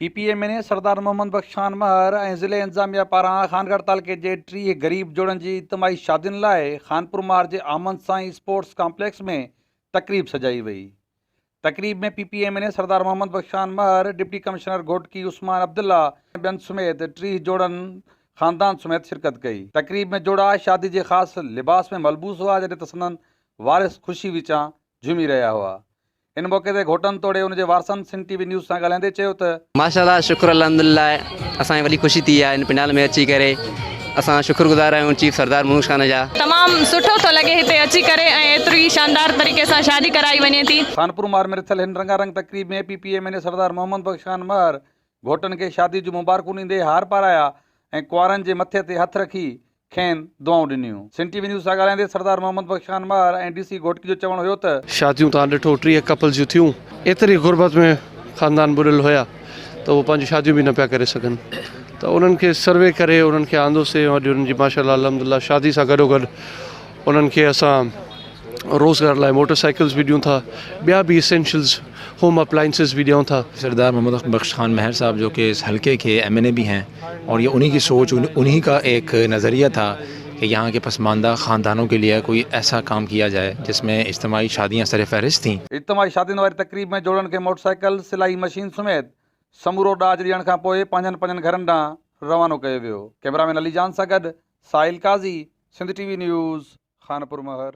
PPM ने सरदार मोहम्मद बख्श खान महर ऐं ज़िले इंतज़ामिया पारां ख़ानगढ़ तालुक़े जे 30 ग़रीब जोड़नि जी इज्तिमाही शादियुनि लाइ ख़ानपुर मार जे आमद साईं स्पोर्ट्स कॉम्प्लेक्स में तक़रीब सजाई वई। तक़रीब में PPM ने सरदार मोहम्मद बख्श खान महर, डिप्टी कमिश्नर घोटकी उस्मान अब्दुल्ला ऐं ॿियनि समेत 30 जोड़नि ख़ानदान समेत शिरकत कई। तक़रीब में जोड़ा शादी जे ख़ासि लिबास में मलबूस हुआ, जॾहिं त संदनि वारिस ख़ुशी विचां झूमी रहिया हुआ। इन मौक़े ते घोटनि तोड़े उन जे वारसनि सिंध TV न्यूज़ सां ॻाल्हाईंदे चयो त माशाल्लाह शुक्र अल्हम्दुलिल्लाह असांखे वॾी ख़ुशी थी आहे इन पिंडाल में अची करे। असां शुक्रगुज़ार आहियूं चीफ सरदार मोहम्मद खान जा। तमामु सुठो थो लॻे हिते अची करे ऐं एतिरी शानदार तरीक़े सां शादी कराई वञे थी। ख़ानपुर मार में थियल हिन रंगारंग तक़रीब में PPM ने सरदार मोहम्मद बख्श खान महर घोटनि खे शादी जूं मुबारकूं ॾींदे हार पाराया ऐं कुंवारनि जे मथे ते हथ रखी खेनि दुआऊं ॾिनियूं। सिंध TV न्यूज़ सां ॻाल्हाईंदे सरदार मोहम्मद बख्श खान महर ऐं DC घोटकी जो चवणु हुयो त शादियूं तव्हां ॾिठो 30 कपल जूं थियूं, एतिरी गुरबत में ख़ानदान बुॾियल हुया त उहे पंहिंजी शादियूं बि न पिया करे सघनि, त उन्हनि खे सर्वे करे उन्हनि खे आंदोसीं और उन्हनि जी माशाल्लाह अल्हम्दुलिल्लाह शादी सां गॾोगॾु उन्हनि खे असां रोज़गार लाइ मोटरसाइकिल्स भी ॾियूं था, ॿिया भी इसेंशियल्स होम अप्लाइंसिस भी ॾियूं था। सरदार मोहम्मद बख्श खान महर साहब जो कि इस हल्के के MNA भी हैं और ये उन्हीं की सोच, उन्हीं का एक नज़रिया था कि यहाँ के पसमानदा ख़ानदानों के लिए कोई ऐसा काम किया जाए जिसमें इज्तिमाही शादियाँ सर फहरिस्त थीं। इज्तिमाही शादियुनि वारी तक़रीब में जोड़नि खे मोटरसाइकिल, सिलाई मशीन समेत समूरो ॾाज ॾियण खां पोइ पंहिंजनि घरनि ॾांहुं रवानो कयो वियो। कैमरामैन अली जान सां गॾु साहिल काज़ी, सिंध TV न्यूज़, ख़ानपुर महर।